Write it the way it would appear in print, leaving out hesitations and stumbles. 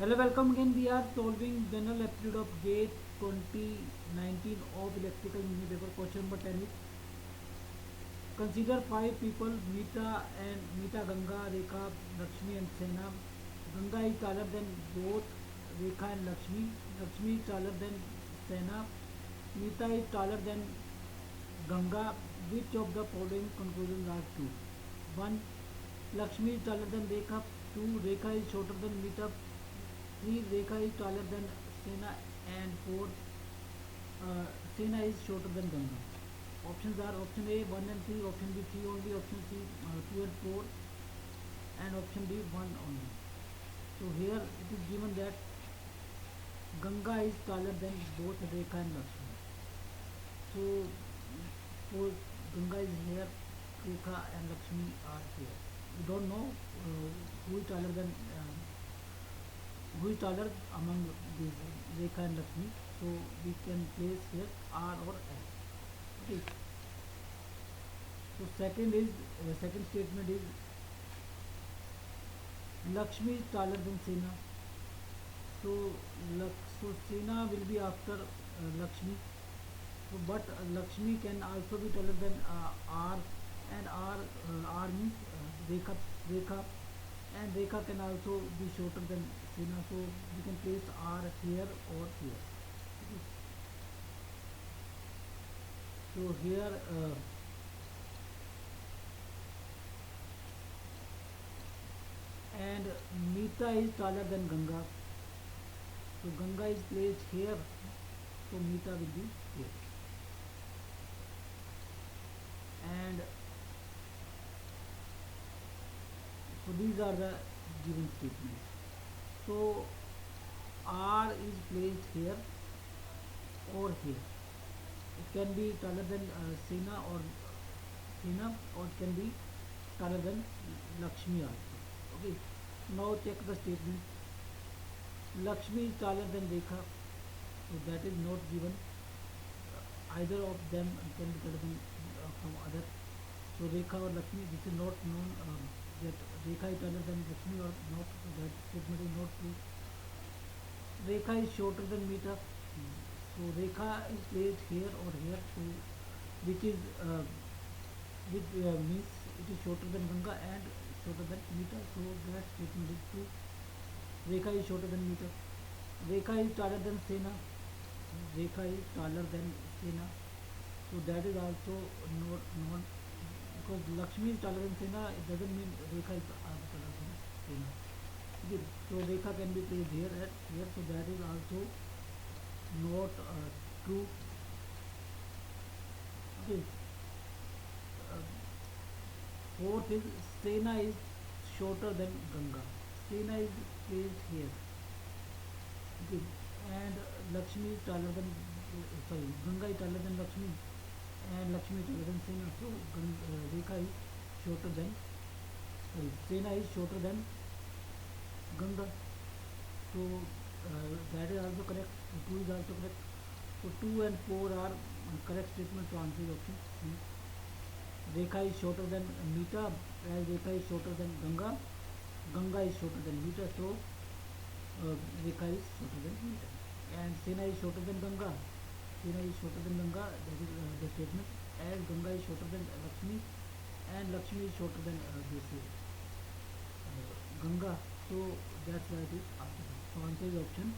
Hello, welcome again. We are solving general aptitude of GATE 2019 of electrical mini paper. Question number 10 is consider five people Meeta, Ganga, Rekha, Lakshmi, and Sena. Ganga is taller than both Rekha and Lakshmi. Lakshmi is taller than Sena. Meeta is taller than Ganga. Which of the following conclusions are true? 1. Lakshmi is taller than Rekha. 2. Rekha is shorter than Meeta. 3. Rekha is taller than Sena. And 4. Sena is shorter than Ganga. Options are option A 1 and 3, option B 3 only, option C 2 and 4, and option D 1 only. So here it is given that Ganga is taller than both Rekha and Lakshmi. So for Ganga is here, Rekha and Lakshmi are here. We don't know who is taller than who is taller among these Rekha and Lakshmi. So we can place here R or S. Okay. So second statement is Lakshmi is taller than Sena. So Sena will be after Lakshmi. So, but Lakshmi can also be taller than R, and R means Rekha, and Rekha can also be shorter than Sena. So we can place R here or here. Okay. So here. And Meeta is taller than Ganga. So Ganga is placed here. So Meeta will be here. And so these are the given statements. So R is placed here or here. It can be taller than Sena or it can be taller than Lakshmi also. Okay. Now check the statement. Lakshmi is taller than Rekha. So that is not given. Either of them can be taller than from other. So Rekha or Lakshmi, this is not known that Rekha is taller than Lakshmi or not. So that statement is not true. Rekha is shorter than Meeta. So Rekha is placed here or here. So which is which means it is shorter than Ganga and shorter than Meeta. So that statement is true. Rekha is shorter than Meeta. Rekha is taller than Sena. Rekha is taller than Sena. So that is also not because Lakshmi is taller than Sena. It doesn't mean Rekha is taller than Sena. Okay. So Rekha can be placed here at here. So that is also not true. Okay. Uh, Fourth is Sena is shorter than Ganga. Sena is placed here. Okay. And Lakshmi is taller than Ganga is taller than Lakshmi, and Lakshmi is taller than Sena. So Rekha is shorter than Sena is shorter than Ganga. So that is also correct. 2 is also correct. So 2 and 4 are correct statement to answer the option C. Rekha is shorter than Meeta, as Rekha is shorter than Ganga. Ganga is shorter than Meeta, so Rekha is shorter than Meeta. And Sena is shorter than Ganga. Sena is shorter than Ganga. That is the statement. As Ganga is shorter than Lakshmi, and Lakshmi is shorter than Ganga. So that's why it is answer. So answer is option